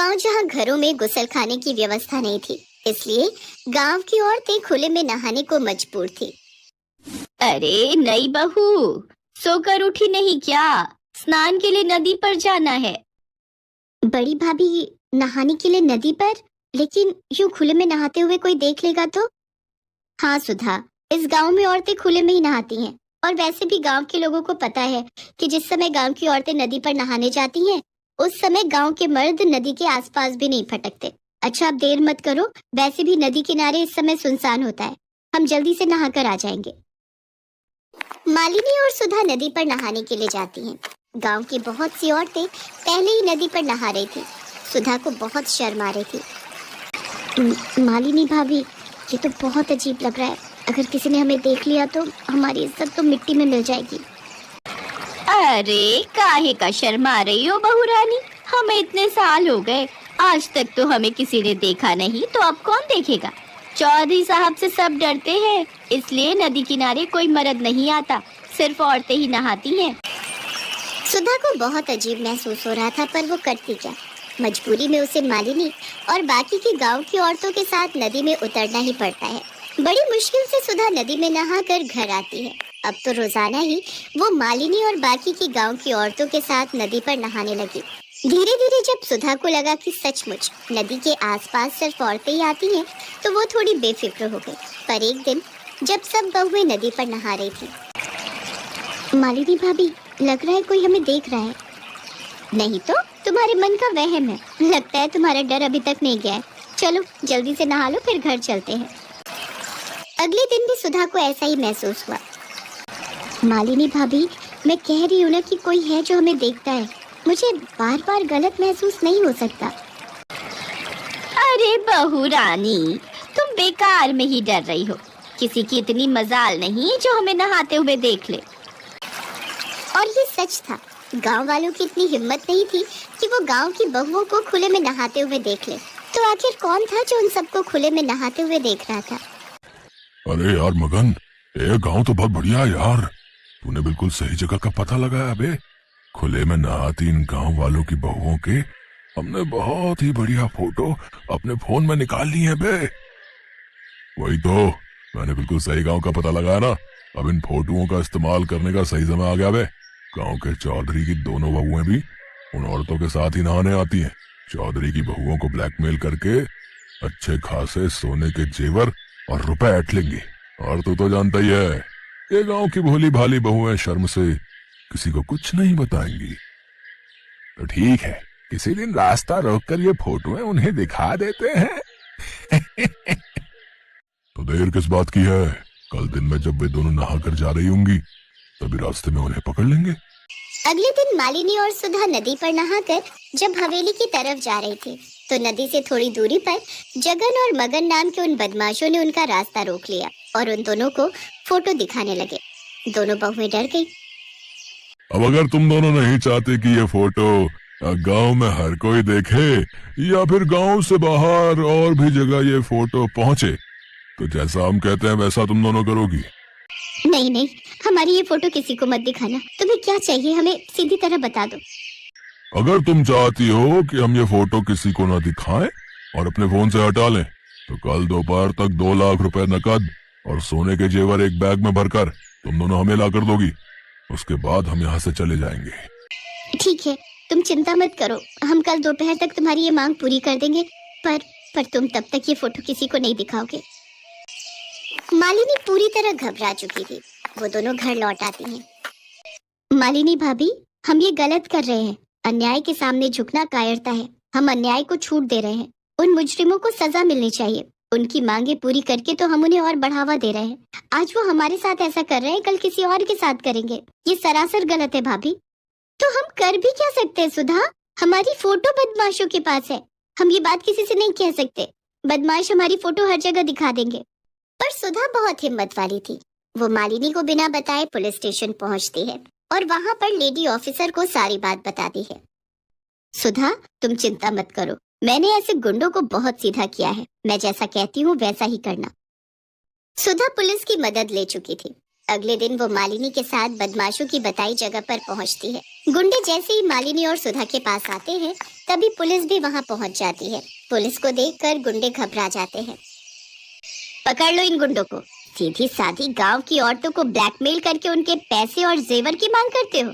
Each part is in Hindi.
गांव जहां घरों में गुसलखाने की व्यवस्था नहीं थी, इसलिए गांव की औरतें खुले में नहाने को मजबूर थी। अरे नई बहू, सोकर उठी नहीं क्या? स्नान के लिए नदी पर जाना है। बड़ी भाभी, नहाने के लिए नदी पर? लेकिन यूं खुले में नहाते हुए कोई देख लेगा तो? हाँ सुधा, इस गांव में औरतें खुले में ही नहाती हैं। और वैसे भी गांव के लोगों को पता है कि जिस समय गांव की औरतें नदी पर नहाने जाती हैं, उस समय गांव के मर्द नदी के आसपास भी नहीं फटकते। अच्छा, आप देर मत करो, वैसे भी नदी किनारे इस समय सुनसान होता है। हम जल्दी से नहाकर आ जाएंगे। मालिनी और सुधा नदी पर नहाने के लिए जाती हैं। गांव की बहुत सी औरतें पहले ही नदी पर नहा रही थी। सुधा को बहुत शर्म आ रही थी। मालिनी भाभी, ये तो बहुत अजीब लग रहा है। अगर किसी ने हमें देख लिया तो हमारी इज्जत तो मिट्टी में मिल जाएगी। अरे काहे का शर्मा रही हो बहू रानी? हमें इतने साल हो गए, आज तक तो हमें किसी ने देखा नहीं, तो अब कौन देखेगा? चौधरी साहब से सब डरते हैं, इसलिए नदी किनारे कोई मर्द नहीं आता, सिर्फ औरतें ही नहाती हैं। सुधा को बहुत अजीब महसूस हो रहा था, पर वो करती क्या? मजबूरी में उसे मालिनी और बाकी की गांव की औरतों के साथ नदी में उतरना ही पड़ता है। बड़ी मुश्किल से सुधा नदी में नहाकर घर आती है। अब तो रोजाना ही वो मालिनी और बाकी की गांव की औरतों के साथ नदी पर नहाने लगी। धीरे धीरे जब सुधा को लगा कि सचमुच नदी के आसपास सिर्फ औरतें ही आती हैं, तो वो थोड़ी बेफिक्र हो गई। पर एक दिन जब सब बहुएं नदी पर नहा रही थी, मालिनी भाभी, लग रहा है कोई हमें देख रहा है। नहीं तो तुम्हारे मन का वहम है। लगता है तुम्हारा डर अभी तक नहीं गया है। चलो जल्दी से नहा लो, फिर घर चलते हैं। अगले दिन भी सुधा को ऐसा ही महसूस हुआ। मालिनी भाभी, मैं कह रही हूँ ना कि कोई है जो हमें देखता है। मुझे बार बार गलत महसूस नहीं हो सकता। अरे बहू रानी, तुम बेकार में ही डर रही हो। किसी की इतनी मजाल नहीं जो हमें नहाते हुए देख ले। और ये सच था। गांव वालों की इतनी हिम्मत नहीं थी कि वो गांव की बहुओं को खुले में नहाते हुए देख ले। तो आखिर कौन था जो उन सबको खुले में नहाते हुए देख रहा था? अरे यार मगन, ये गांव तो बहुत बढ़िया है यार। तूने बिल्कुल सही जगह का पता लगाया बे। खुले में नहाती इन गांव वालों की बहुओं के हमने बहुत ही बढ़िया फोटो अपने फोन में निकाल ली है बे। वही तो, मैंने बिल्कुल सही गांव का पता लगाया ना। अब इन फोटोओं का इस्तेमाल करने का सही समय आ गया बे। गांव के चौधरी की दोनों बहुएं भी उन औरतों के साथ ही नहाने आती हैं। चौधरी की बहुओं को ब्लैकमेल करके अच्छे खासे सोने के जेवर और रुपए ऐंठ लेंगी। और तू तो जानता ही है, ये गांव की भोली भाली बहुएं शर्म से किसी को कुछ नहीं बताएंगी। तो ठीक है, किसी दिन रास्ता रोककर ये फोटोएं उन्हें दिखा देते हैं। तो देर किस बात की है? कल दिन में जब वे दोनों नहाकर जा रही होंगी, तभी रास्ते में उन्हें पकड़ लेंगे। अगले दिन मालिनी और सुधा नदी पर नहाकर जब हवेली की तरफ जा रही थी, तो नदी से थोड़ी दूरी पर जगन और मगन नाम के उन बदमाशों ने उनका रास्ता रोक लिया और उन दोनों को फोटो दिखाने लगे। दोनों बहुएं डर गई। अब अगर तुम दोनों नहीं चाहते कि ये फोटो गांव में हर कोई देखे या फिर गांव से बाहर और भी जगह ये फोटो पहुंचे, तो जैसा हम कहते हैं वैसा तुम दोनों करोगी। नहीं नहीं, हमारी ये फोटो किसी को मत दिखाना। तुम्हें क्या चाहिए, हमें सीधी तरह बता दो। अगर तुम चाहती हो कि हम ये फोटो किसी को न दिखाएं और अपने फोन से हटा लें, तो कल दोपहर तक 2 लाख रुपए नकद और सोने के जेवर एक बैग में भरकर तुम दोनों हमें ला कर दोगी। उसके बाद हम यहाँ से चले जाएंगे। ठीक है, तुम चिंता मत करो, हम कल दोपहर तक तुम्हारी ये मांग पूरी कर देंगे। पर तुम तब तक ये फोटो किसी को नहीं दिखाओगे। मालिनी पूरी तरह घबरा चुकी थी। वो दोनों घर लौट आती हैं। मालिनी भाभी, हम ये गलत कर रहे हैं। अन्याय के सामने झुकना कायरता है। हम अन्याय को छूट दे रहे हैं। उन मुजरिमों को सजा मिलनी चाहिए। उनकी मांगे पूरी करके तो हम उन्हें और बढ़ावा दे रहे हैं। आज वो हमारे साथ ऐसा कर रहे हैं, कल किसी और के साथ करेंगे। ये सरासर गलत है भाभी। तो हम कर भी क्या सकते हैं सुधा? हमारी फोटो बदमाशों के पास है। हम ये बात किसी से नहीं कह सकते। बदमाश हमारी फोटो हर जगह दिखा देंगे। पर सुधा बहुत हिम्मत वाली थी। वो मालिनी को बिना बताए पुलिस स्टेशन पहुंचती है और वहां पर लेडी ऑफिसर को सारी बात बताती है। सुधा, तुम चिंता मत करो, मैंने ऐसे गुंडों को बहुत सीधा किया है। मैं जैसा कहती हूँ वैसा ही करना। सुधा पुलिस की मदद ले चुकी थी। अगले दिन वो मालिनी के साथ बदमाशों की बताई जगह पर पहुंचती है। गुंडे जैसे ही मालिनी और सुधा के पास आते हैं, तभी पुलिस भी वहां पहुंच जाती है। पुलिस को देखकर गुंडे घबरा जाते हैं। पकड़ लो इन गुंडों को। सीधी साधी गांव की औरतों को ब्लैकमेल करके उनके पैसे और जेवर की मांग करते हो।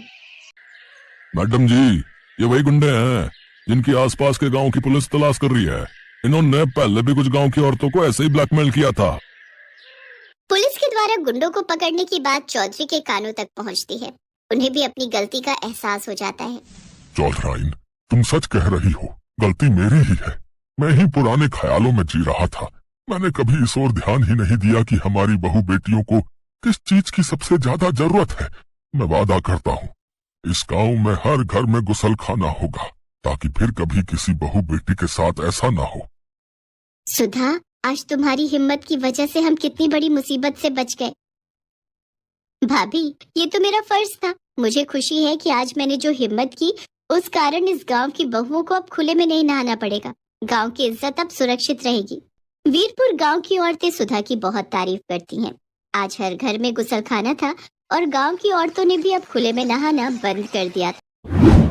मैडम जी, ये वही गुंडे हैं जिनकी आसपास के गांव की पुलिस तलाश कर रही है। इन्होंने पहले भी कुछ गांव की औरतों को ऐसे ही ब्लैकमेल किया था। पुलिस के द्वारा गुंडों को पकड़ने की बात चौधरी के कानों तक पहुंचती है। उन्हें भी अपनी गलती का एहसास हो जाता है। चौधराइन, तुम सच कह रही हो, गलती मेरी ही है। मैं ही पुराने ख्यालों में जी रहा था। मैंने कभी इस ओर ध्यान ही नहीं दिया कि हमारी बहू बेटियों को किस चीज की सबसे ज्यादा जरूरत है। मैं वादा करता हूँ, इस गांव में हर घर में गुसलखाना होगा, ताकि फिर कभी किसी बहू बेटी के साथ ऐसा ना हो। सुधा, आज तुम्हारी हिम्मत की वजह से हम कितनी बड़ी मुसीबत से बच गए। भाभी, ये तो मेरा फर्ज था। मुझे खुशी है कि आज मैंने जो हिम्मत की, उस कारण इस गांव की बहुओं को अब खुले में नहीं नहाना पड़ेगा। गांव की इज्जत अब सुरक्षित रहेगी। वीरपुर गांव की औरतें सुधा की बहुत तारीफ करती हैं। आज हर घर में गुसलखाना था और गांव की औरतों ने भी अब खुले में नहाना बंद कर दिया था।